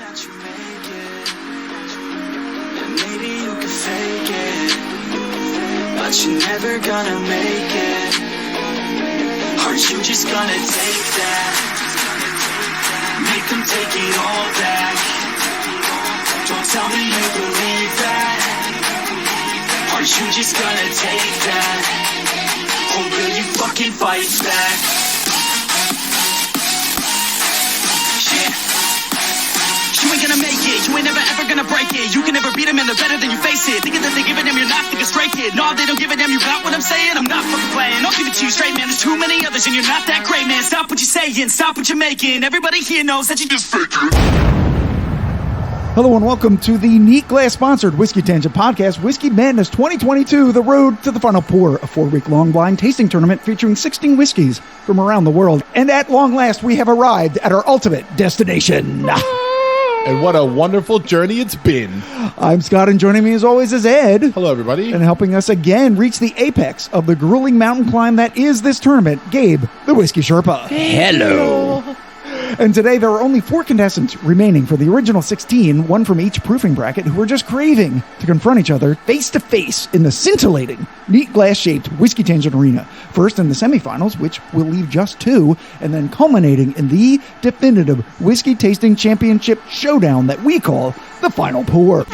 that you make it, and maybe you can fake it, but you're never gonna make it. Aren't you just gonna take that? Make them take it all back. Don't tell me you believe that. Aren't you just gonna take that? Or will you fucking fight back? You ain't gonna make it, you ain't never ever gonna break it. You can never beat them and they're better than you face it. Thinking that they give a damn, you're not thinking straight, kid. No, they don't give a damn, you got what I'm saying? I'm not fucking playing, I'll give it to you straight, man. There's too many others and you're not that great, man. Stop what you're saying, stop what you're making. Everybody here knows that you just faking. Hello and welcome to the Neat Glass sponsored Whiskey Tangent podcast, Whiskey Madness 2022, the road to the final pour, a 4-week-long blind tasting tournament featuring 16 whiskeys from around the world. And at long last, we have arrived at our ultimate destination. And what a wonderful journey it's been. I'm Scott, and joining me as always is Ed. Hello, everybody. And helping us again reach the apex of the grueling mountain climb that is this tournament, Gabe, the Whiskey Sherpa. Hello. And today there are only 4 contestants remaining for the original 16, one from each proofing bracket, who are just craving to confront each other face to face in the scintillating, neat glass-shaped Whiskey Tangent Arena. First in the semifinals, which will leave just 2, and then culminating in the definitive Whiskey Tasting Championship showdown that we call the Final Pour.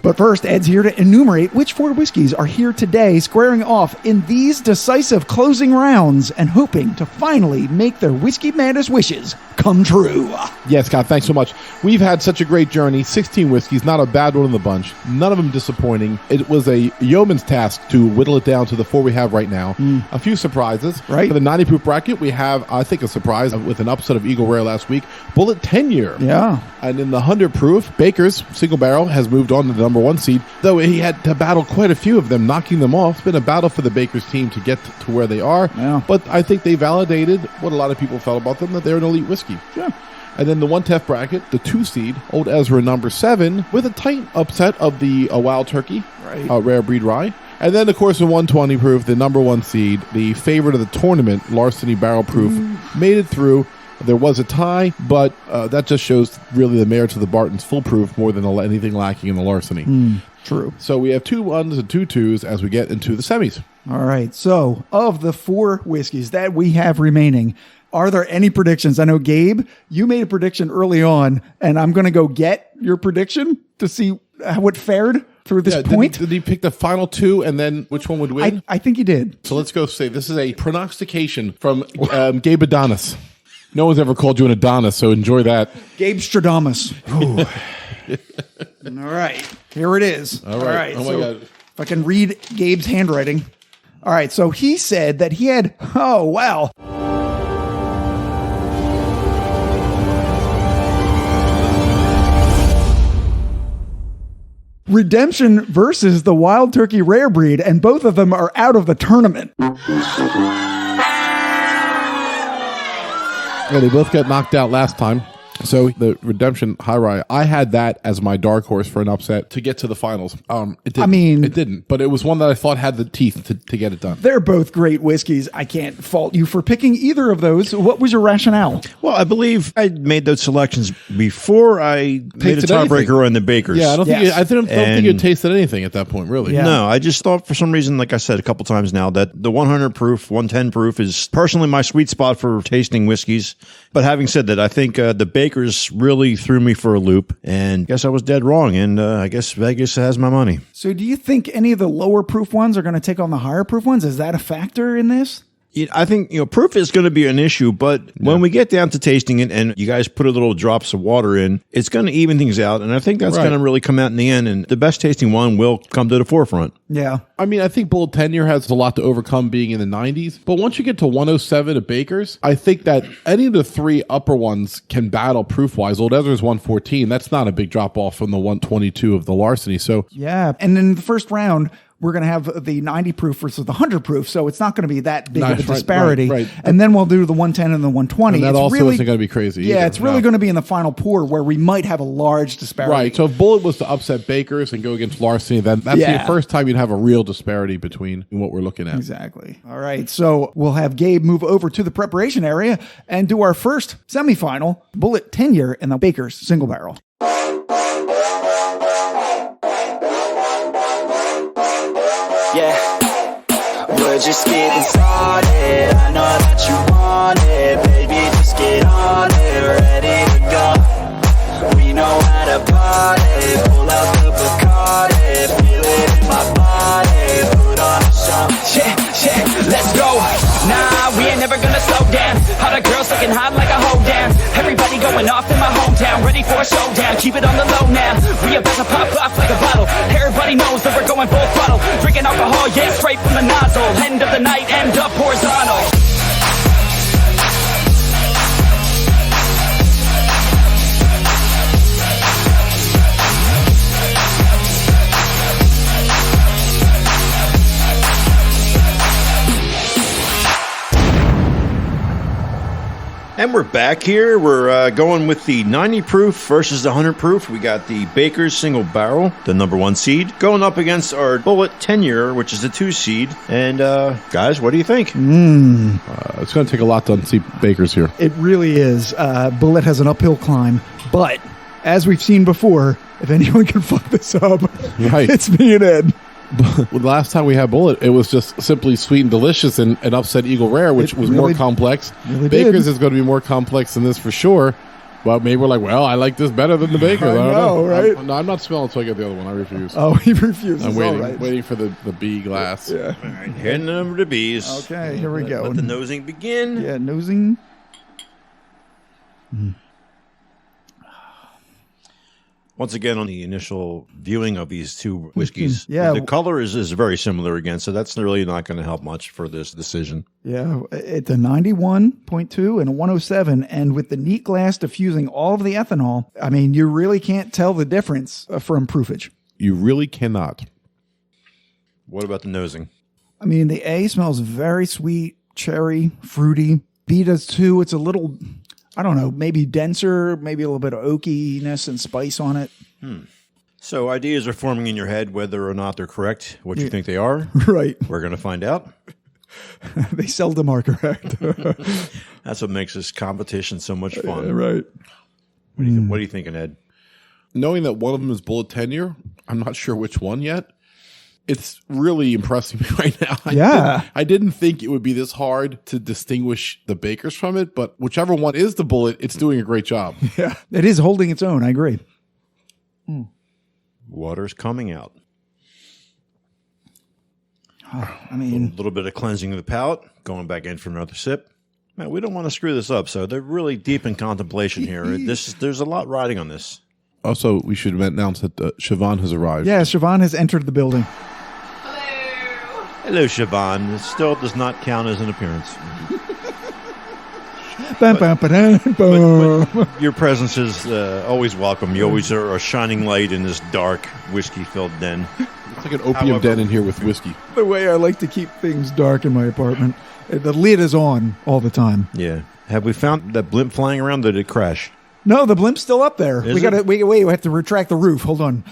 But first, Ed's here to enumerate which 4 whiskeys are here today, squaring off in these decisive closing rounds and hoping to finally make their Whiskey Madness wishes come true. Yeah, Scott, thanks so much. We've had such a great journey. 16 whiskeys, not a bad one in the bunch. None of them disappointing. It was a yeoman's task to whittle it down to the 4 we have right now. A few surprises. Right. For the 90 proof bracket, we have, I think, a surprise with an upset of Eagle Rare last week. Bulleit 10-year. Yeah. And in the 100 proof, Baker's single barrel has moved on to the number 1 seed, though he had to battle quite a few of them, knocking them off. It's been a battle for the Baker's team to get to where they are. Yeah. But I think they validated what a lot of people felt about them, that they're an elite whiskey. Sure. And then the 1-10 bracket, the 2 seed, Old Ezra number 7, with a tight upset of the Wild Turkey, right. Rare Breed Rye. And then, of course, in 120 proof, the number 1 seed, the favorite of the tournament, Larceny Barrel Proof, made it through. There was a tie, but that just shows really the merits of the Barton's full proof more than anything lacking in the Larceny. True. So we have 2 1s and 2 2s as we get into the semis. All right. So, of the 4 whiskeys that we have remaining, are there any predictions? I know, Gabe, you made a prediction early on, and I'm going to go get your prediction to see how it fared through this point. Did he pick the final 2 and then which one would win? I think he did. So let's go say this is a prognostication from Gabe Adonis. No one's ever called you an Adonis, so enjoy that. Gabe Stradamus. All right. Here it is. All right. Oh, my God. If I can read Gabe's handwriting. All right. So he said that he had, Redemption versus the Wild Turkey Rare Breed, and both of them are out of the tournament. Yeah, they both got knocked out last time. So the Redemption High Rye, I had that as my dark horse for an upset to get to the finals. It didn't, but it was one that I thought had the teeth to get it done. They're both great whiskeys. I can't fault you for picking either of those. What was your rationale? Well, I believe I made those selections before I made a tiebreaker on the Bakers. Yeah, I don't think you tasted anything at that point, really. Yeah. No, I just thought for some reason, like I said a couple times now, that the 100 proof, 110 proof is personally my sweet spot for tasting whiskeys. But having said that, I think the Bakers really threw me for a loop, and I guess I was dead wrong, and I guess Vegas has my money. So do you think any of the lower proof ones are going to take on the higher proof ones? Is that a factor in this? I think, proof is going to be an issue, but when we get down to tasting it and you guys put a little drops of water in, it's going to even things out. And I think that's going to really come out in the end. And the best tasting one will come to the forefront. Yeah. I mean, I think Bulleit 10-year has a lot to overcome being in the 90s. But once you get to 107 at Baker's, I think that any of the 3 upper ones can battle proof-wise. Old Ezra's 114. That's not a big drop-off from the 122 of the Larceny. So yeah. And in the first round, we're going to have the 90 proof versus the 100 proof. So it's not going to be that big of a Right, disparity. right. And then we'll do the 110 and the 120. And that It's also really, isn't going to be crazy. yeah, either. it's really No. going to be in the final pour where we might have a large disparity. Right. So if Bulleit was to upset Baker's and go against Larceny, then that's Yeah. the first time you'd have a real disparity between what we're looking at. Exactly. All right. So we'll have Gabe move over to the preparation area and do our first semifinal, Bulleit 10-year and the Baker's single barrel. Yeah, we're just getting started. I know that you want it, baby. Just get on it, ready to go. We know how to party. Pull out the Bacardi, feel it in my body. Put on a show. Yeah, let's go. Nah, we ain't never gonna slow down. All the girls looking hot like a hoe down. Everybody going off in my hometown, ready for a showdown. Keep it on the low now. We about to pop off like a bottle. Everybody knows that we're going full throttle. Drinking alcohol, yeah, straight from the nozzle. End of the night, end up horizontal. And we're back here. We're going with the 90 proof versus the 100 proof. We got the Baker's single barrel, the number 1 seed, going up against our Bulleit 10-year, which is the 2 seed. And guys, what do you think? It's going to take a lot to unseat Baker's here. It really is. Bulleit has an uphill climb, but as we've seen before, if anyone can fuck this up, Right. it's me and Ed. The last time we had Bulleit, it was just simply sweet and delicious and upset Eagle Rare, which It was really- more complex. really Baker's did. is going to be more complex than this for sure. But maybe we're like, well, I like this better than the Baker's. I don't know, right? I'm not smelling until I get the other one. I refuse. Oh, he refuses. I'm waiting, All right. waiting for the B glass. Yeah. All right, heading over to B's. Okay, here we go. Let the nosing begin. Yeah, nosing. Once again, on the initial viewing of these two whiskeys, Yeah. the color is very similar again, so that's really not going to help much for this decision. Yeah, it's a 91.2 and a 107. And with the neat glass diffusing all of the ethanol, I mean, you really can't tell the difference from proofage. You really cannot. What about the nosing? I mean, the A smells very sweet, cherry, fruity. B does too. It's a little, I don't know, maybe denser, maybe a little bit of oakiness and spice on it. So ideas are forming in your head whether or not they're correct, what you think they are. Right. We're going to find out. They seldom are correct. That's what makes this competition so much fun. Right. What are you thinking, Ed? Knowing that one of them is Bulleit 10-year, I'm not sure which one yet. It's really impressing me right now. I didn't think it would be this hard to distinguish the Baker's from it, but whichever one is the Bulleit, it's doing a great job. Yeah. It is holding its own. I agree. Water's coming out. I mean, A little bit of cleansing of the palate, going back in for another sip. Man, we don't want to screw this up, so they're really deep in contemplation here. There's a lot riding on this. Also, we should announce that Siobhan has arrived. yeah, Siobhan has entered the building. Hello, Siobhan. It still does not count as an appearance. Bum, bum, ba-dum, bum. Your presence is always welcome. You always are a shining light in this dark, whiskey-filled den. It's like an opium However- den in here with whiskey. The way I like to keep things dark in my apartment. The lid is on all the time. Yeah. Have we found that blimp flying around? Did it crash? No, the blimp's still up there. Is we got to it? wait. We have to retract the roof. Hold on.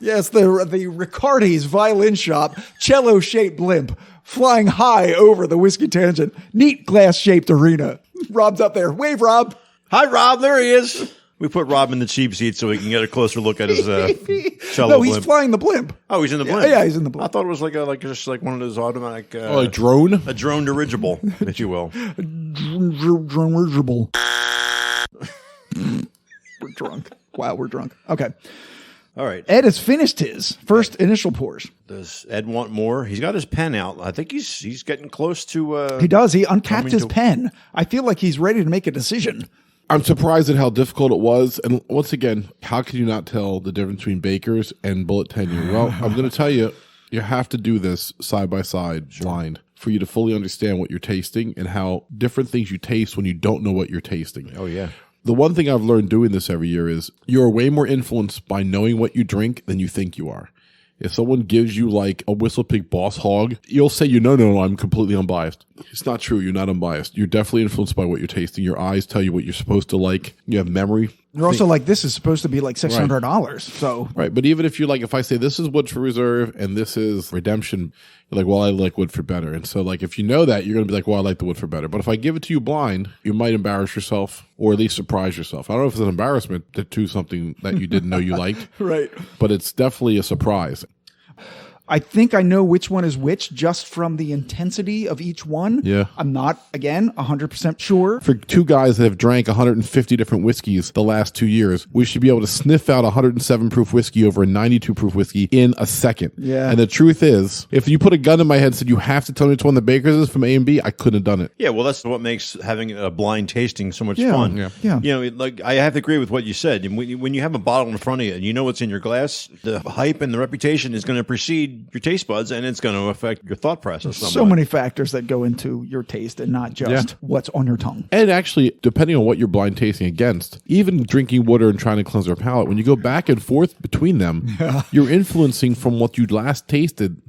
Yes, the Riccardi's violin shop cello-shaped blimp flying high over the whiskey tangent. Neat glass-shaped arena. Rob's up there. Wave, Rob. Hi, Rob. There he is. We put Rob in the cheap seat so we can get a closer look at his cello No, he's blimp. flying the blimp. Oh, he's in the blimp. Yeah, he's in the blimp. I thought it was just like one of those automatic Oh, a drone? a drone dirigible, if you will. Dirigible. We're drunk. Wow, we're drunk. Okay. All right. Ed has finished his first initial pours. Does Ed want more? He's got his pen out. I think he's getting close to. He does. He uncapped coming his to- pen. I feel like he's ready to make a decision. I'm surprised at how difficult it was. And once again, how can you not tell the difference between Baker's and Bulleit 10-year? Well, I'm going to tell you, you have to do this side by side, blind, for you to fully understand what you're tasting and how different things you taste when you don't know what you're tasting. Oh yeah. The one thing I've learned doing this every year is you're way more influenced by knowing what you drink than you think you are. If someone gives you like a Whistle Pig Boss Hog, you'll say, no, I'm completely unbiased. It's not true. You're not unbiased. You're definitely influenced by what you're tasting. Your eyes tell you what you're supposed to like. You have memory. You're also like, this is supposed to be like $600. So Right. But even if you're like, if I say this is Woodford Reserve and this is Redemption, you're like, well, I like Woodford better. And so like, if you know that, you're going to be like, well, I like the Woodford better. But if I give it to you blind, you might embarrass yourself or at least surprise yourself. I don't know if it's an embarrassment to something that you didn't know you liked. Right. But it's definitely a surprise. I think I know which one is which just from the intensity of each one. Yeah. I'm not, again, 100% sure. For two guys that have drank 150 different whiskeys the last 2 years, we should be able to sniff out 107 proof whiskey over a 92 proof whiskey in a second. Yeah. And the truth is, if you put a gun in my head and said you have to tell me which one the Baker's is from A and B, I couldn't have done it. Yeah, well, that's what makes having a blind tasting so much Yeah. fun. Yeah. You know, like I have to agree with what you said. And when you have a bottle in front of you and you know what's in your glass, the hype and the reputation is going to precede your taste buds, and it's going to affect your thought process. So many factors that go into your taste and not just what's on your tongue. And actually, depending on what you're blind tasting against, even drinking water and trying to cleanse our palate, when you go back and forth between them, you're influencing from what you last tasted.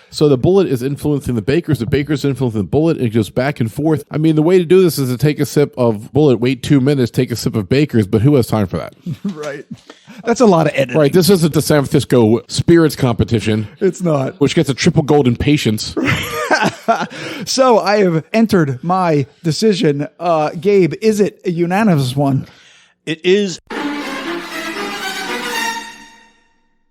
So the Bulleit is influencing the Baker's influencing the Bulleit, and it goes back and forth. I mean, the way to do this is to take a sip of Bulleit, wait 2 minutes, take a sip of Baker's, but who has time for that? Right. That's a lot of editing. Right, this isn't the San Francisco Spirits competition. It's not. Which gets a triple gold in patience. So I have entered my decision. Gabe, is it a unanimous one? It is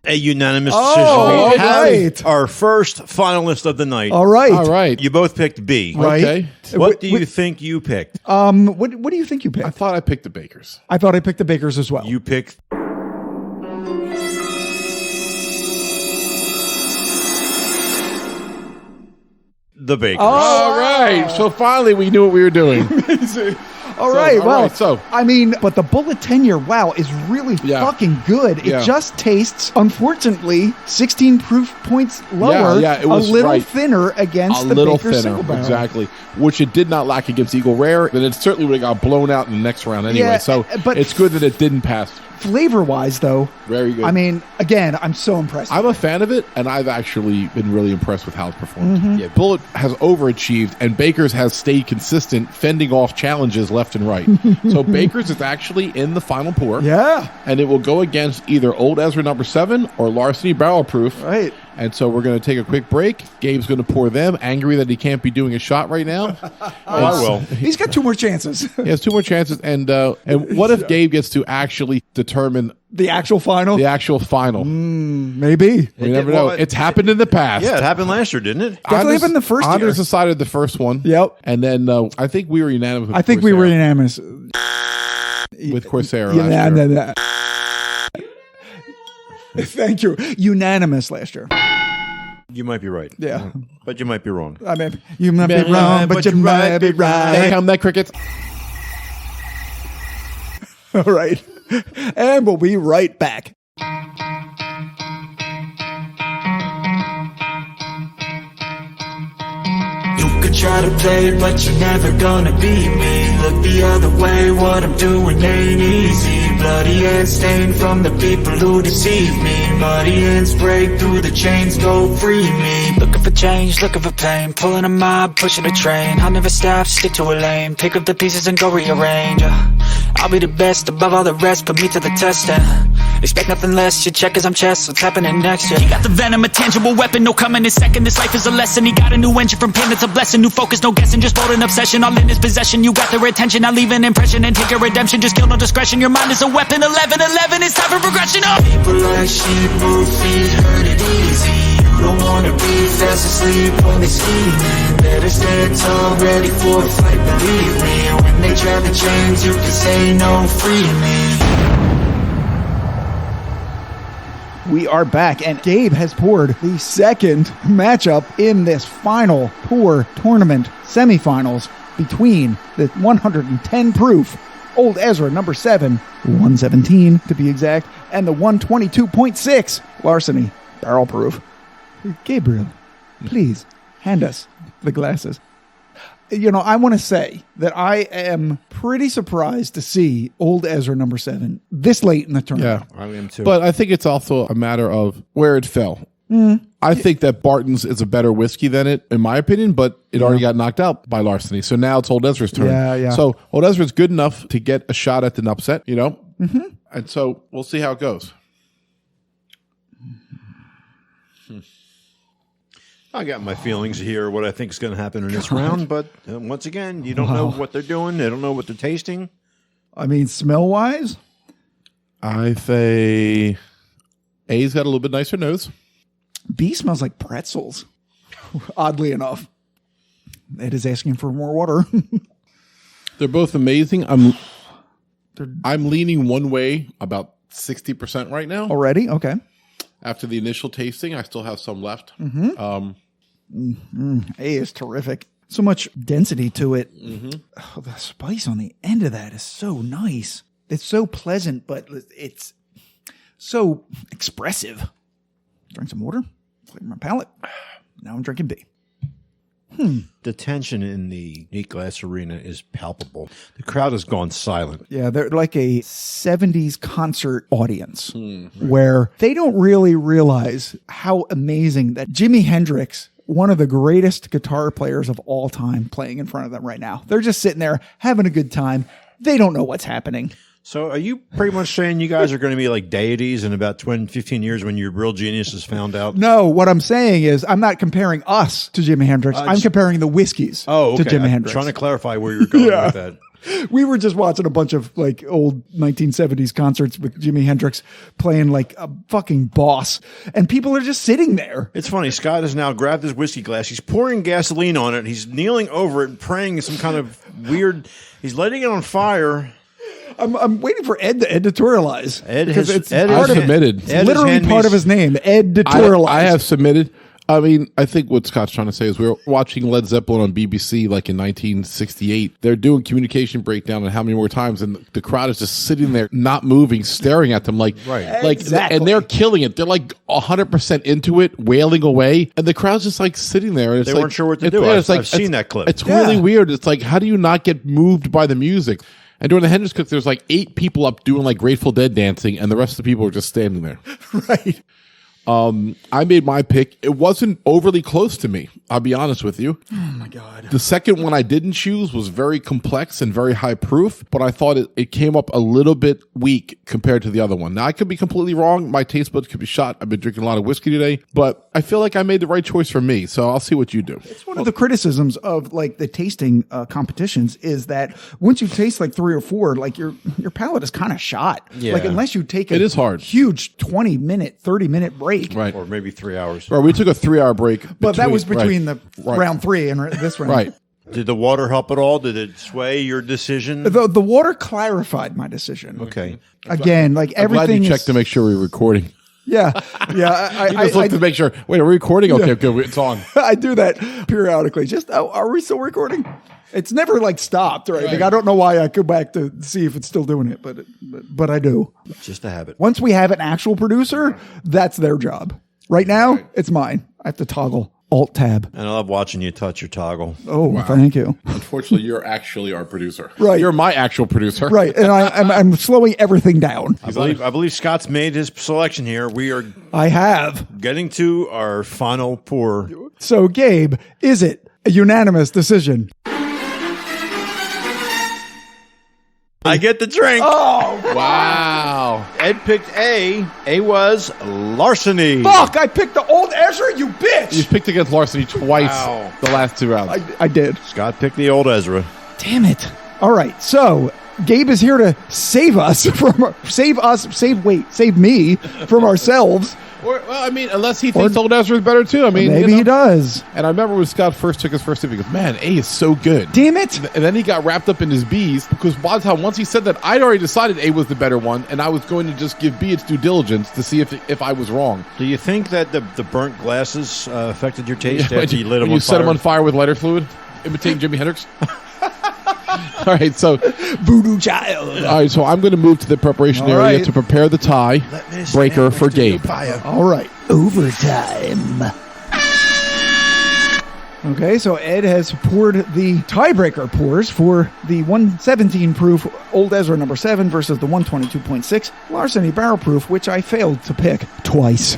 a unanimous Oh, decision. all We have right. our first finalist of the night. All right. All right. You both picked B. Right. Okay. What do you think you picked? What do you think you I picked? thought I picked the Baker's. I thought I picked the Baker's as well. You picked the Baker. All right. So finally we knew what we were doing. All right. all Well, right, so- I mean, but the Bulleit 10-year, wow, is really Yeah. fucking good. It Yeah. just tastes, unfortunately, 16 proof points lower, Yeah, it was a little right. thinner against A the little Baker's thinner, single barrel. exactly. Which it did not lack against Eagle Rare. Then it certainly would have got blown out in the next round anyway. Yeah, So but- it's good that it didn't pass. Flavor-wise, though, Very good. I mean, again, I'm so impressed. I'm a fan of it, and I've actually been really impressed with how it's performed. Mm-hmm. Yeah, Bulleit has overachieved, and Baker's has stayed consistent, fending off challenges left and right. So Baker's is actually in the final pour. Yeah. And it will go against either Old Ezra number 7 or Larceny Barrel Proof. Right. And so we're going to take a quick break. Gabe's going to pour them, angry that he can't be doing a shot right now. I will. He's got 2 more chances. He has 2 more chances. And what if Gabe gets to actually determine The actual final? the actual final? Maybe. We never know. It's happened in the past. Yeah, it happened last year, didn't it? Definitely happened the first Anders year. decided the first one. Yep. And then I think we were unanimous with I think we were unanimous. with Corsair Yeah, last year. nah. Thank you. Unanimous last year. You might be right. Yeah. But you might be wrong. I mean, you might be wrong, but you might be Hey, right. come that crickets. All right. And we'll be right back. You could try to play, but you're never gonna beat me. Look the other way, what I'm doing ain't easy. Bloody hands stained from the people who deceive me. Muddy hands break through the chains, go free me. Looking for change, looking for pain. Pulling a mob, pushing a train. I'll never stop, stick to a lane. Pick up the pieces and go rearrange. I'll be the best above all the rest, put me to the test and expect nothing less, you check as I'm chess, what's happening next, yeah. He got the venom, a tangible weapon, no coming in second. This life is a lesson, he got a new engine from pain, it's a blessing. New focus, no guessing, just hold an obsession. All in his possession, you got their attention. I'll leave an impression and take a redemption. Just kill no discretion, your mind is a weapon. 11-11, it's time for progression. People like sheep move feet, hurt it easy. You don't wanna be fast asleep when they scheming. Better stand tall, ready for a fight, believe me. When they try the chains, you can say no, free me. We are back, and Gabe has poured the second matchup in this final pour tournament semifinals between the 110 proof Old Ezra number 7, 117 to be exact, and the 122.6 Larceny barrel proof. Gabriel, please hand us the glasses. I want to say that I am pretty surprised to see Old Ezra number 7 this late in the tournament. Yeah. I am too. But I think it's also a matter of where it fell. I think that Barton's is a better whiskey than it, in my opinion, but it already got knocked out by Larceny. So now it's Old Ezra's turn. Yeah. So Old Ezra's good enough to get a shot at an upset, And so we'll see how it goes. I got my feelings here, what I think is going to happen in this round, but once again, you don't know what they're doing. They don't know what they're tasting. I mean, smell-wise? I say A's got a little bit nicer nose. B smells like pretzels, oddly enough. Ed is asking for more water. They're both amazing. I'm leaning one way about 60% right now. Already? Okay. After the initial tasting, I still have some left. A is terrific. So much density to it. Oh, the spice on the end of that is so nice. It's so pleasant, but it's so expressive. Drink some water, clear my palate. Now I'm drinking B. The tension in the neat glass arena is palpable. The crowd has gone silent. Yeah, they're like a 70s concert audience where they don't really realize how amazing that Jimi Hendrix, one of the greatest guitar players of all time, playing in front of them right now. They're just sitting there having a good time. They don't know what's happening. So are you pretty much saying you guys are going to be like deities in about 15 years when your real genius is found out? No, what I'm saying is I'm not comparing us to Jimi Hendrix. I'm comparing the whiskeys to Jimi Hendrix. I'm trying to clarify where you're going with that. We were just watching a bunch of like old 1970s concerts with Jimi Hendrix playing like a fucking boss, and people are just sitting there. It's funny. Scott has now grabbed his whiskey glass. He's pouring gasoline on it. He's kneeling over it and praying some kind of weird. He's letting it on fire. I'm waiting for Ed to editorialize. It's literally part of his name. Editorialize. I have submitted. I mean, I think what Scott's trying to say is we were watching Led Zeppelin on BBC like in 1968. They're doing communication breakdown and how many more times, and the crowd is just sitting there, not moving, staring at them like, Exactly. and they're killing it. They're like 100% into it, wailing away, and the crowd's just like sitting there. And it's They like, weren't sure what to do. I've seen that clip. It's really weird. It's like, how do you not get moved by the music? And during the Hendrix Cook, there's like 8 people up doing like Grateful Dead dancing, and the rest of the people are just standing there. Right. I made my pick. It wasn't overly close to me. I'll be honest with you. Oh my God. The second one I didn't choose was very complex and very high proof, but I thought it came up a little bit weak compared to the other one. Now, I could be completely wrong. My taste buds could be shot. I've been drinking a lot of whiskey today, but I feel like I made the right choice for me. So I'll see what you do. It's one of the criticisms of like the tasting competitions is that once you taste like 3 or 4, like your palate is kind of shot. Yeah. Like unless you take It is hard. huge 20-minute, 30-minute break. Right. Or maybe 3 hours. Right. We took a 3-hour break. But that was between right. the round 3 and this round. Right. Did the water help at all? Did it sway your decision? The water clarified my decision. Okay. Again, like I'm glad everything you checked to make sure we're recording. Yeah. I You just looked to make sure. Wait, are we recording? Okay, good. It's on. I do that periodically. Are we still recording? It's never like stopped or anything. I don't know why I go back to see if it's still doing it, but I do. Just a habit. Once we have an actual producer, that's their job. Right now, it's mine. I have to toggle Alt-Tab. And I love watching you touch your toggle. Oh, wow. Thank you. Unfortunately, you're actually our producer. Right. You're my actual producer. Right. And I'm slowing everything down. I believe Scott's made his selection here. We are I have. getting to our final pour. So, Gabe, is it a unanimous decision? I get the drink. Oh, Wow. Ed picked A. A was Larceny. fuck. I picked the old Ezra, you bitch. You picked against Larceny twice Wow. the last 2 rounds. I did. Scott picked the old Ezra. Damn it. All right. So, Gabe is here to save us save me from ourselves. Well, I mean, unless he thinks Old Ezra is better too. I mean, Maybe he does. And I remember when Scott first took his first sip, he goes, "Man, A is so good." Damn it. And then he got wrapped up in his B's because by the time once he said that, I'd already decided A was the better one, and I was going to just give B its due diligence to see if I was wrong. Do you think that the burnt glasses affected your taste after you lit them when on you fire? set them on fire with lighter fluid, imitating Jimi Hendrix? All right, so Voodoo child. all right, so I'm going to move to the preparation All area right. to prepare the tie breaker for Gabe. All right. Overtime. Okay, so Ed has poured the tiebreaker pours for the 117 proof Old Ezra number 7 versus the 122.6 Larceny barrel proof, which I failed to pick twice.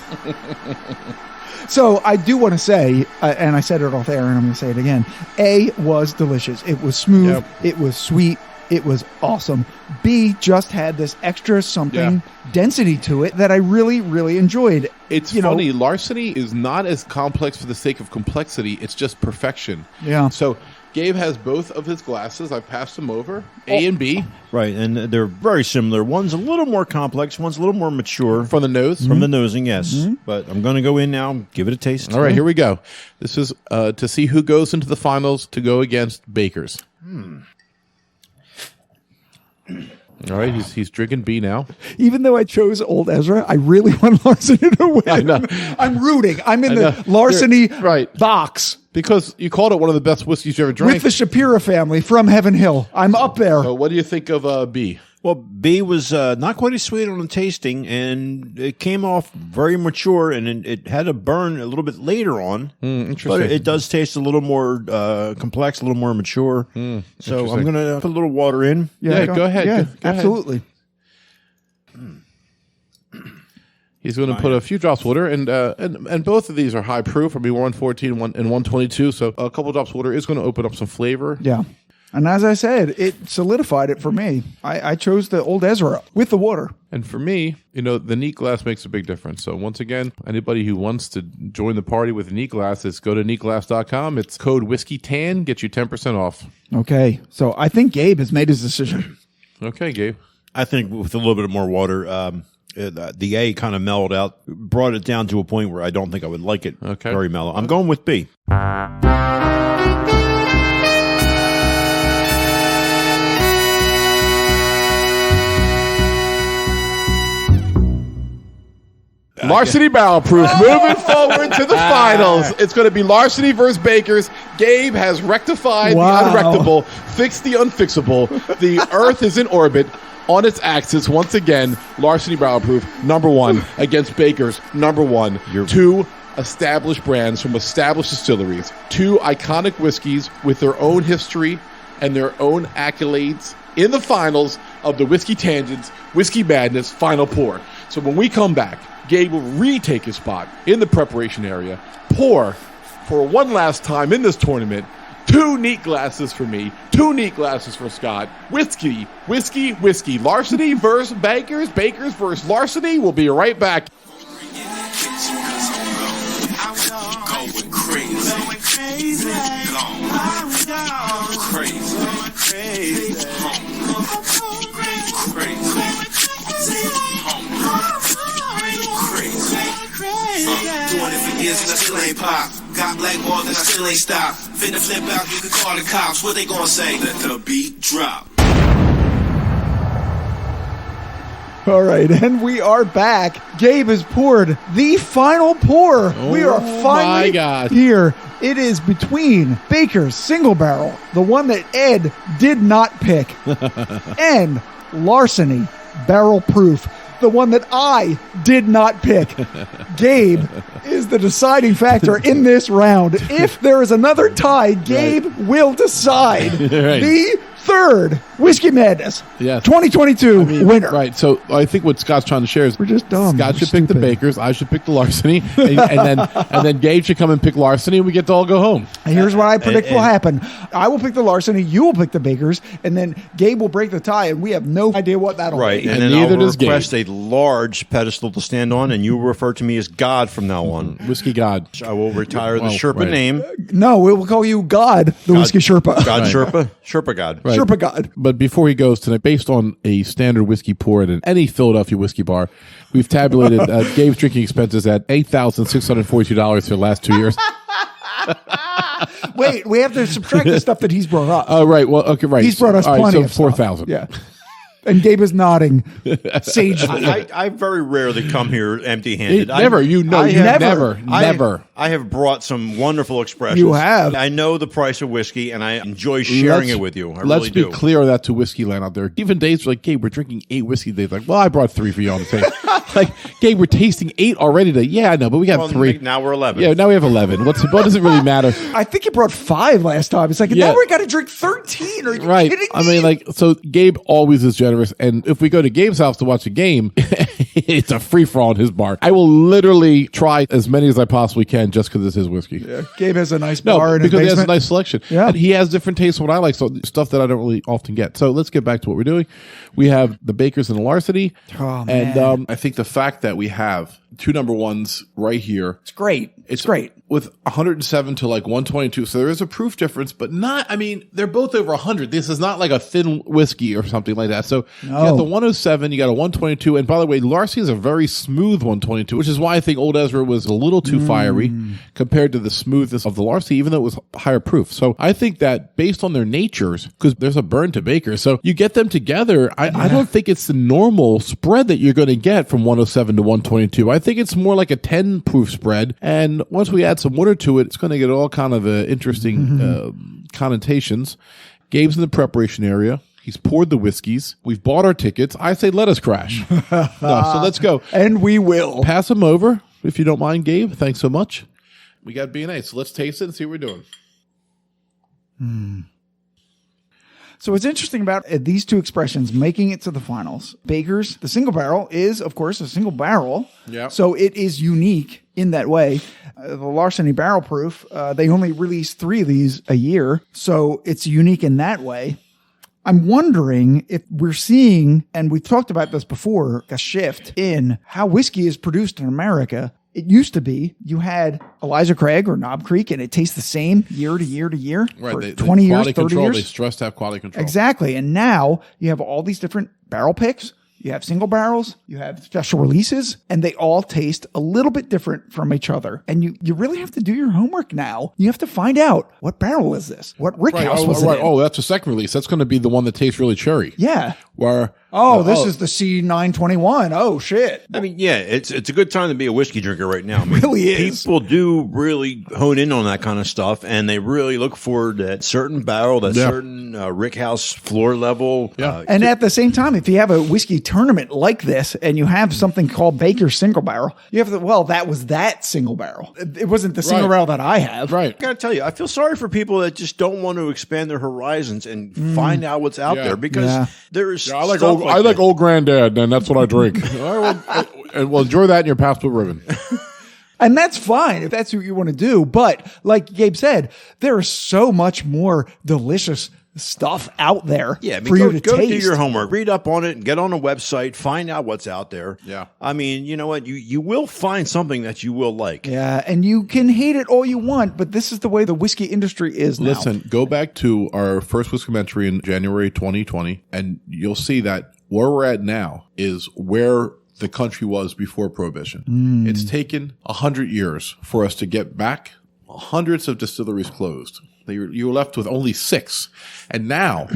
So I do want to say, and I said it off air and I'm going to say it again, A was delicious. It was smooth. Yep. It was sweet. It was awesome. B just had this extra something density to it that I really, really enjoyed. It's funny. Larceny is not as complex for the sake of complexity. It's just perfection. Yeah. So Gabe has both of his glasses. I've passed them over, A and B. Right, and they're very similar. One's a little more complex, one's a little more mature. From the nose? From the nosing, yes. But I'm going to go in now and give it a taste. All right, here we go. This is to see who goes into the finals to go against Baker's. All right, he's drinking B now. Even though I chose Old Ezra, I really want Larceny to win. I know. I'm rooting. I'm in the Larceny box. Because you called it one of the best whiskeys you ever drank. With the Shapira family from Heaven Hill. I'm up there. So what do you think of B? Well, B was not quite as sweet on the tasting, and it came off very mature, and it had a burn a little bit later on. Interesting. But it does taste a little more complex, a little more mature. So I'm going to put a little water in. Yeah, go ahead. Yeah, Go ahead. absolutely. He's going to put a few drops of water, and both of these are high proof. I mean, 114 and 122, so a couple drops of water is going to open up some flavor. Yeah. And as I said, it solidified it for me. I chose the Old Ezra with the water. And for me, the neat glass makes a big difference. So once again, anybody who wants to join the party with a neat glass, go to neatglass.com. It's code WhiskeyTan, gets you 10% off. Okay. So I think Gabe has made his decision. Okay, Gabe. I think with a little bit more water, the A kind of mellowed out, brought it down to a point where I don't think I would like it very mellow. I'm going with B. Larceny Barrel Proof moving forward to the finals. It's going to be Larceny versus Baker's. Gabe has rectified the unrectable, fixed the unfixable. The Earth is in orbit on its axis once again. Larceny Barrel Proof, number 1 against Baker's, number 1. Two established brands from established distilleries. Two iconic whiskeys with their own history and their own accolades in the finals of the Whiskey Tangents, Whiskey Madness Final Pour. So when we come back, Gabe will retake his spot in the preparation area, pour for one last time in this tournament. 2 neat glasses for me, 2 neat glasses for Scott. Whiskey, whiskey, whiskey. Larceny versus Baker's, Baker's versus Larceny. We'll be right back. Doing it for years and I still ain't pop. Got blackballed and I still ain't stop. Finna flip out, you can call the cops. What they gonna say? Let the beat drop. All right, and we are back. Gabe has poured the final pour. We are finally here. It is between Baker's Single Barrel, the one that Ed did not pick, and Larceny Barrel Proof, the one that I did not pick. Gabe is the deciding factor in this round. If there is another tie, Gabe will decide the third Whiskey Madness 2022 winner. Right. So I think what Scott's trying to share is we're just dumb. Scott should pick the Bakers. I should pick the Larceny, and then Gabe should come and pick Larceny, and we get to all go home. And here's what I predict will happen. I will pick the Larceny, you will pick the Bakers, and then Gabe will break the tie, and we have no idea what that'll be. And then neither does request a large pedestal to stand on, and you will refer to me as God from now on. Whiskey God. I will retire the Sherpa name. No, we will call you God, the Whiskey Sherpa. God Sherpa? Sherpa God. Right. Sherpa God. But before he goes tonight, based on a standard whiskey pour at any Philadelphia whiskey bar, we've tabulated Gabe's drinking expenses at $8,642 for the last 2 years. Wait, we have to subtract the stuff that he's brought up. Oh, right. Well, okay, right. He's brought us plenty so of 4,000. Yeah. And Gabe is nodding sagely. I very rarely come here empty-handed. Never. Never. I have brought some wonderful expressions. You have. I know the price of whiskey, and I enjoy sharing it with you. Let's be clear on that to whiskey land out there. Even Dave's like, Gabe, we're drinking 8 whiskey days. Like, well, I brought 3 for you on the table. Like, Gabe, we're tasting 8 already today. Yeah, I know, but we got 3. Now we're 11. Yeah, now we have 11. What does it really matter? I think you brought 5 last time. It's like, now we got to drink 13. Are you kidding me? I mean, like, so Gabe always is generous. And if we go to Gabe's house to watch a game, it's a free-for-all in his bar. I will literally try as many as I possibly can just because it's his whiskey. Yeah, Gabe has a nice bar in his because he has a basement. nice selection. Yeah. And he has different tastes of what I like, so stuff that I don't really often get. So let's get back to what we're doing. We have the Bakers and the Larceny. Oh, man. And I think the fact that we have 2 number ones right here. It's great. It's great. With 107 to like 122. So there is a proof difference, but not, I mean, they're both over 100. This is not like a thin whiskey or something like that. So you got the 107, you got a 122. And by the way, Larceny is a very smooth 122, which is why I think old Ezra was a little too fiery compared to the smoothness of the Larceny, even though it was higher proof. So I think that based on their natures, because there's a burn to Baker, so you get them together, I don't think it's the normal spread that you're going to get from 107 to 122. I think it's more like a 10 proof spread. And once we add some water to it, it's going to get all kind of interesting connotations. Gabe's in the preparation area. He's poured the whiskeys. We've bought our tickets. I say let us crash. So let's go. And we will. Pass them over, if you don't mind, Gabe. Thanks so much. We got B&A, so let's taste it and see what we're doing. So what's interesting about these 2 expressions making it to the finals, Baker's, the single barrel is, of course, a single barrel. Yeah. So it is unique in that way. The Larceny barrel proof, they only release 3 of these a year. So it's unique in that way. I'm wondering if we're seeing, and we talked about this before, a shift in how whiskey is produced in America. It used to be you had Eliza Craig or Knob Creek, and it tastes the same year to year to year for 20 years, 30 years. They stress to have quality control. Exactly. And now you have all these different barrel picks. You have single barrels, you have special releases, and they all taste a little bit different from each other. And you really have to do your homework now. You have to find out, what barrel is this? What rickhouse was it in? Oh, that's a second release. That's going to be the one that tastes really cherry. Yeah. Where this is the C921. Oh, shit. I mean, yeah, it's a good time to be a whiskey drinker right now. I mean, really is. People do really hone in on that kind of stuff, and they really look for that certain barrel, that certain rickhouse floor level. Yeah. And at the same time, if you have a whiskey tournament like this, and you have something called Baker's single barrel, you have that was that single barrel. It wasn't the single barrel that I have. Right. I got to tell you, I feel sorry for people that just don't want to expand their horizons and find out what's out there, because there is I like old granddad, and that's what I drink. Well, enjoy that in your passport ribbon. And that's fine if that's what you want to do. But like Gabe said, there is so much more delicious stuff out there for you to go taste. Do your homework, read up on it, and get on a website, find out what's out there. Yeah. I mean, you know what? You will find something that you will like. Yeah, and you can hate it all you want, but this is the way the whiskey industry is now. Listen, go back to our first Whiskomentary in January 2020, and you'll see that where we're at now is where the country was before Prohibition. It's taken 100 years for us to get back. Hundreds of distilleries closed. You were left with only 6. And now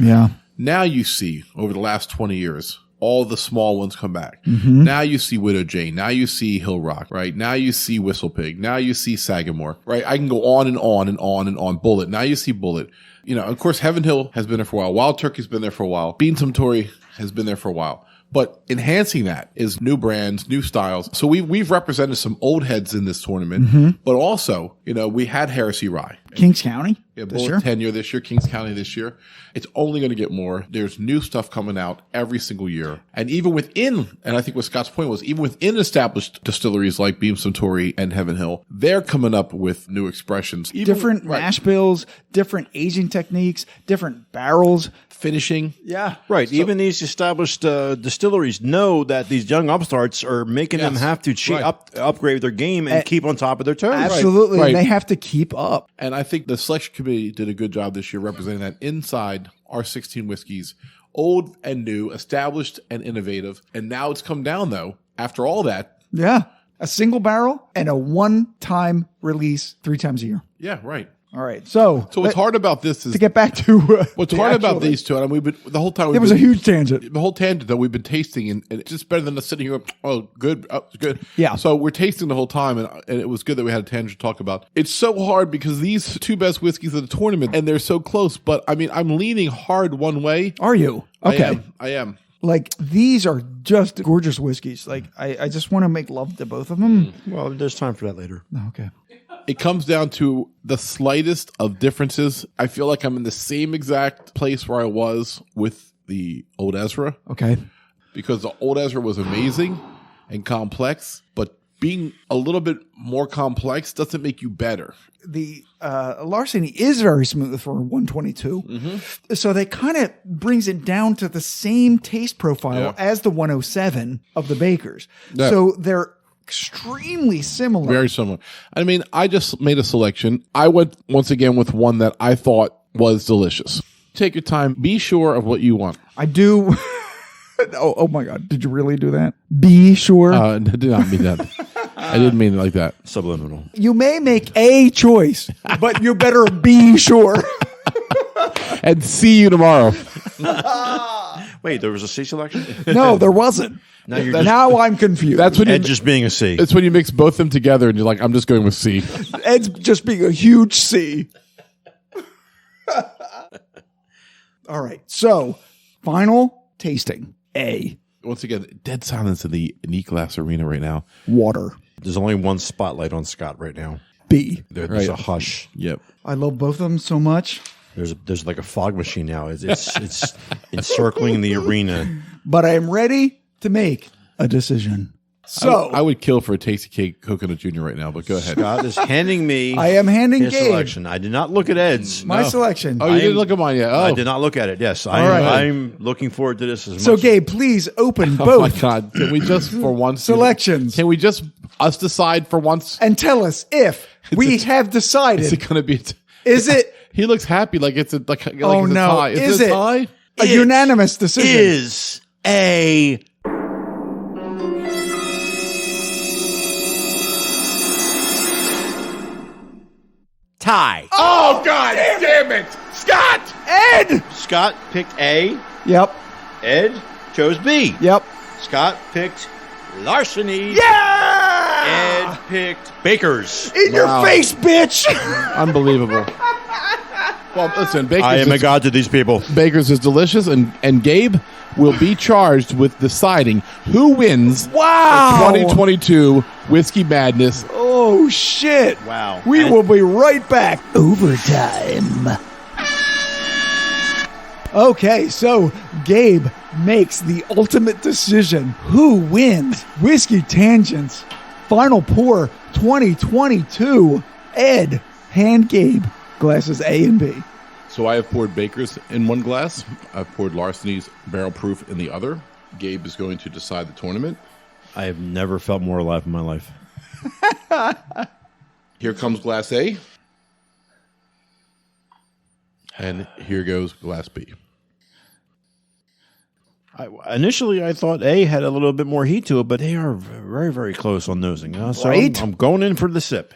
you see, over the last 20 years, all the small ones come back. Now you see Widow Jane. Now you see Hill Rock, right? Now you see Whistle Pig. Now you see Sagamore, right? I can go on and on and on and on. Bulleit. Now you see Bulleit. You know, of course, Heaven Hill has been there for a while. Wild Turkey's been there for a while. Beansome Tory has been there for a while. But enhancing that is new brands, new styles. So we've represented some old heads in this tournament, but also, you know, we had Heresy Rye. Kings County this year. Tenure this year, Kings County this year. It's only going to get more. There's new stuff coming out every single year. And even within, and I think what Scott's point was, even within established distilleries like Beam Suntory and Heaven Hill, they're coming up with new expressions. Different mash bills, different aging techniques, different barrels. Finishing. Yeah. Right. So, even these established distilleries know that these young upstarts are making them have to upgrade their game and keep on top of their toes. Absolutely. Right. And they have to keep up. And I think the selection committee did a good job this year representing that inside our 16 whiskeys, old and new, established and innovative. And now it's come down, though, after all that. Yeah. A single barrel and a one-time release 3 times a year. Yeah, right. All right. So what's hard about this is to get back to what's the hard about actual- these two. And we've been the whole time. It was a huge tangent. The whole tangent that we've been tasting, and it's just better than us sitting here. Oh, good, good. Yeah. So we're tasting the whole time, and it was good that we had a tangent to talk about. It's so hard because these two best whiskeys of the tournament, and they're so close. But I mean, I'm leaning hard one way. Are you? Okay. I am. Like, these are just gorgeous whiskeys. Like, I just want to make love to both of them. Well, there's time for that later. Okay. It comes down to the slightest of differences. I feel like I'm in the same exact place where I was with the old Ezra. Okay. Because the old Ezra was amazing and complex, but being a little bit more complex doesn't make you better. The Larceny is very smooth for 122. So that kind of brings it down to the same taste profile as the 107 of the Bakers. Yeah. So they're extremely similar. Very similar. I mean, I just made a selection. I went once again with one that I thought was delicious. Take your time. Be sure of what you want. I do. Oh my God. Did you really do that? Be sure. I did not mean that. I didn't mean it like that. Subliminal. You may make a choice, but you better be sure. And see you tomorrow. Wait, there was a C selection? No, there wasn't. Now I'm confused. That's when Ed just being a C. it's when you mix both of them together and you're like, I'm just going with C. Ed's just being a huge C. All right. So, final tasting. A. Once again, dead silence in the neat glass arena right now. Water. There's only one spotlight on Scott right now. B. There's Right. a hush. Yep. I love both of them so much, There's like a fog machine now. It's encircling the arena. but I am ready to make a decision. So, I would kill for a Tasty Cake Coconut Jr. right now, but go ahead. Scott is handing me I am handing his Gabe selection. I did not look at Ed's. my selection. Oh, you didn't look at mine yet. Oh, I did not look at it. Yes, right. I'm looking forward to this as So, much. Gabe, please open oh my both God. Can we just, for once, selections Can we just, us decide for once? and tell us if we have Is decided. it going to be, Is it he looks happy like it's a, like Oh, it's a no. tie. Is it it? a tie? a unanimous decision? is a tie. Oh, God damn it. Scott! Ed! Scott picked A. Yep. Ed chose B. Yep. Scott picked Larceny. Yeah! Ed picked Bakers. In Wow. your face, bitch! Unbelievable. Well, listen, Baker's I am a is, god to these people. Baker's is delicious, and Gabe will be charged with deciding who wins Wow! 2022 Whiskey Madness. Oh, shit. Wow. We And- will be right back. Overtime. Okay, so Gabe makes the ultimate decision. Who wins? Whiskey Tangents. Final Pour 2022. Ed, hand Gabe. Glasses A and B. So I have poured Baker's in one glass. I've poured Larceny's Barrel Proof in the other. Gabe is going to decide the tournament. I have never felt more alive in my life. Here comes glass A. And here goes glass B. Initially, I thought A had a little bit more heat to it, but they are very, very close on nosing. So Right? I'm going in for the sip.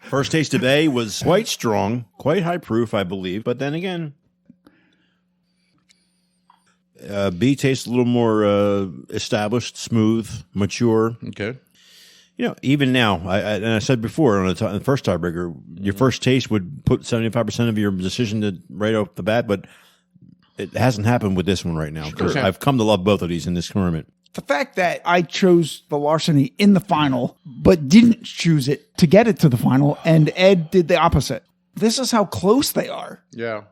First taste of A was quite strong, quite high proof, I believe. But then again, B tastes a little more established, smooth, mature. Okay. You know, even now, and I said before on the first tiebreaker, your first taste would put 75% of your decision to right off the bat, but it hasn't happened with this one right now. Sure. I've come to love both of these in this tournament. The fact that I chose the Larceny in the final, but didn't choose it to get it to the final, and Ed did the opposite. This is how close they are. Yeah.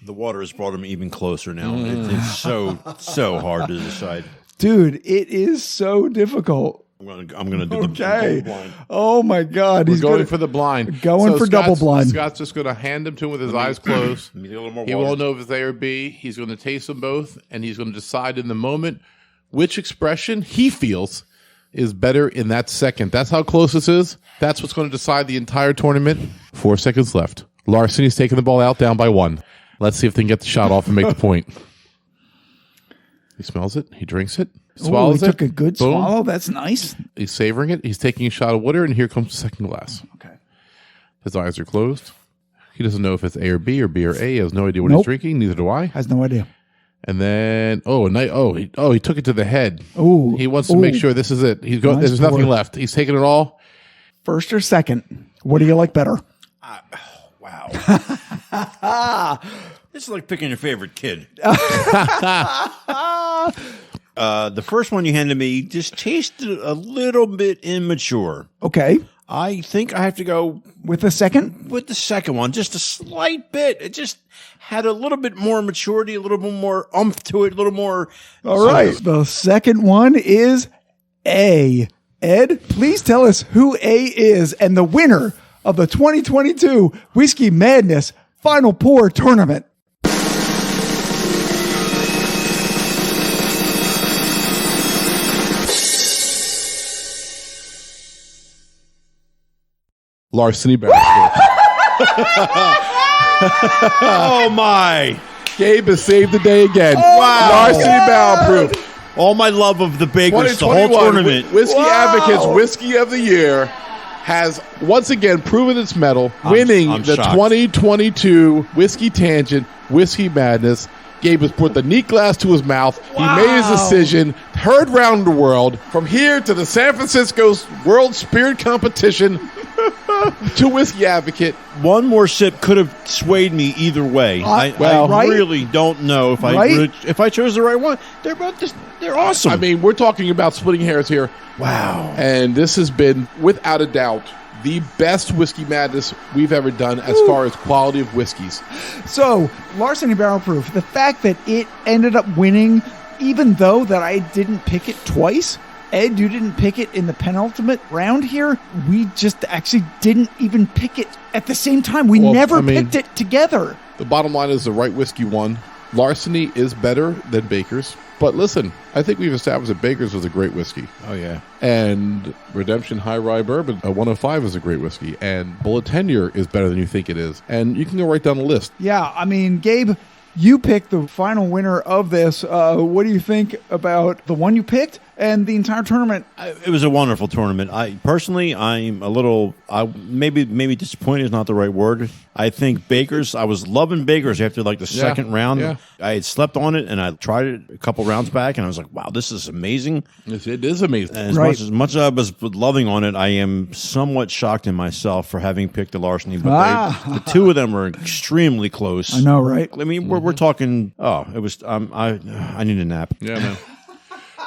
The water has brought them even closer now. It's so hard to decide. Dude, it is so difficult. I'm gonna do Okay. the blind. Oh my God. He's going for the blind. Going for double blind. Scott's just going to hand them to him with his eyes closed. Let me get a little more He water. won't know if it's A or B. He's going to taste them both, and he's going to decide in the moment which expression he feels is better in that second. That's how close this is. That's what's going to decide the entire tournament. 4 seconds left. Larceny's taking the ball out, down by 1. Let's see if they can get the shot off and make the point. He smells it. He drinks it. Swallows he it. took a good Boom. swallow. That's nice. He's savoring it. He's taking a shot of water, and here comes the second glass. Okay. His eyes are closed. He doesn't know if it's A or B or B or A. He has no idea what he's drinking. Neither do I. Has no idea. And then, he took it to the head. Ooh. He wants to make sure this is it. He's going. Nice There's nothing pour. left. He's taking it all. First or second? What do you like better? Wow. This is like picking your favorite kid. The first one you handed me just tasted a little bit immature. Okay. I think I have to go With the second? with the second one, just a slight bit. It just had a little bit more maturity, a little bit more oomph to it, a little more. All right. The second one is A. Ed, please tell us who A is and the winner of the 2022 Whiskey Madness Final Pour Tournament. Larceny Barrel. Oh my! Gabe has saved the day again. Wow. Larceny Barrel Proof. All my love of the Bakers, the whole 2021 tournament. Whiskey Advocates Whiskey of the Year has once again proven its mettle, winning I'm the shocked. 2022 Whiskey Tangent Whiskey Madness. Gabe has put the neat glass to his mouth. He made his decision, heard round the world, from here to the San Francisco World Spirit Competition to Whiskey Advocate. One more sip could have swayed me either way. I right? really don't know if I chose the right one. They're both they're awesome. I mean, we're talking about splitting hairs here. wow. And this has been, without a doubt, the best Whiskey Madness we've ever done as far as quality of whiskeys. So, Larceny Barrel Proof, the fact that it ended up winning, even though that I didn't pick it twice, Ed, you didn't pick it in the penultimate round here. We just actually didn't even pick it at the same time. We never picked it together. The bottom line is the right whiskey won. Larceny is better than Baker's. But listen, I think we've established that Baker's was a great whiskey. Oh yeah. And Redemption High Rye Bourbon, 105 is a great whiskey. And Bulleit Tenure is better than you think it is. And you can go right down the list. Yeah, I mean, Gabe, you picked the final winner of this. What do you think about the one you picked and the entire tournament? It was a wonderful tournament. I'm a little, maybe disappointed is not the right word. I think Baker's, I was loving Baker's after like the second round. Yeah. I had slept on it and I tried it a couple rounds back and I was like, wow, this is amazing. It is amazing. And as much as I was loving on it, I am somewhat shocked in myself for having picked the Larceny. But the two of them were extremely close. I know, right? I mean, we're talking. Oh, it was. I need a nap. Yeah, man.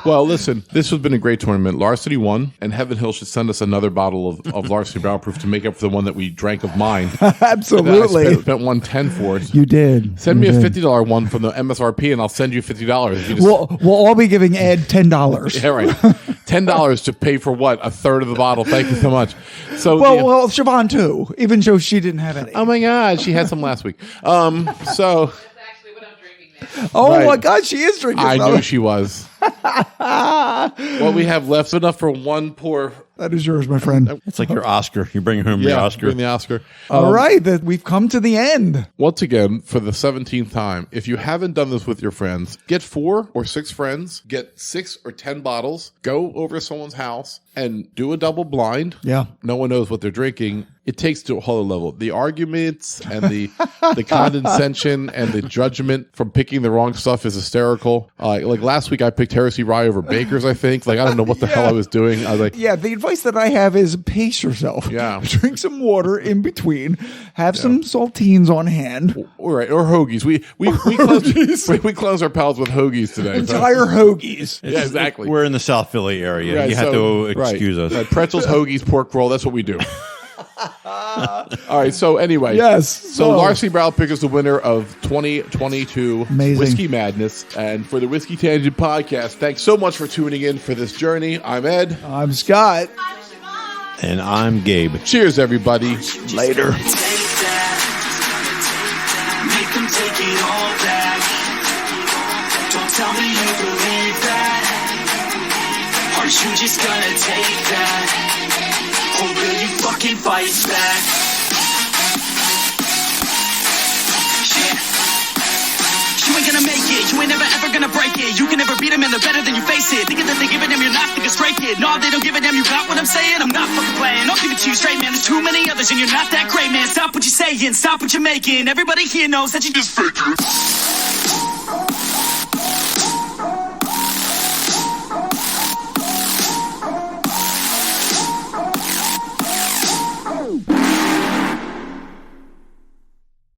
Well, listen, this has been a great tournament. Larceny won, and Heaven Hill should send us another bottle of Larceny Barrel Proof to make up for the one that we drank of mine. Absolutely. I spent $110 for it. You did. Send me a $50 one from the MSRP, and I'll send you $50. You just, We'll all be giving Ed $10. yeah, right. $10 to pay for what? A third of the bottle. Thank you so much. So, Well, Siobhan too, even though she didn't have any. oh my God, she had some last week. So. Oh Right. my God, she is drinking. I some. knew she was. What we have left enough for one pour. That is yours, my friend. It's like your Oscar. You're bringing home your Oscar. Bring the Oscar. All right, that we've come to the end. Once again, for the 17th time, if you haven't done this with your friends, get 4 or 6 friends, get 6 or 10 bottles, go over to someone's house and do a double blind. Yeah. No one knows what they're drinking. It takes to a whole other level. The arguments and the condescension and the judgment from picking the wrong stuff is hysterical. Like last week, I picked Heresy Rye over Baker's, I think. Like, I don't know what the hell I was doing. I was like, Yeah, the advice that I have is pace yourself. Yeah. Drink some water in between. Have some saltines on hand. all right, or hoagies. We close our palates with hoagies today. Entire hoagies. Yeah, exactly. We're in the South Philly area. Right, You have to excuse right. us. Pretzels, hoagies, pork roll. That's what we do. All right. So anyway, Yes. So Larceny Barrel Pick is the winner of 2022 Amazing. Whiskey Madness, and for the Whiskey Tangent podcast, thanks so much for tuning in for this journey. I'm Ed. I'm Scott. And I'm Gabe. Cheers, everybody. Later. Take that. Make them take it all back. Don't tell me you believe that. Aren't you just gonna take that? Or will you fucking fight back? Yeah. You ain't gonna make it. You ain't never ever gonna break it. You can never be beat them and they're better than you face it. Thinking that they give a damn, you're not thinking straight, kid. No, they don't give a damn, you got what I'm saying? I'm not fucking playing, I'll give it to you straight, man. There's too many others and you're not that great, man. Stop what you're saying, stop what you're making. Everybody here knows that you just faking.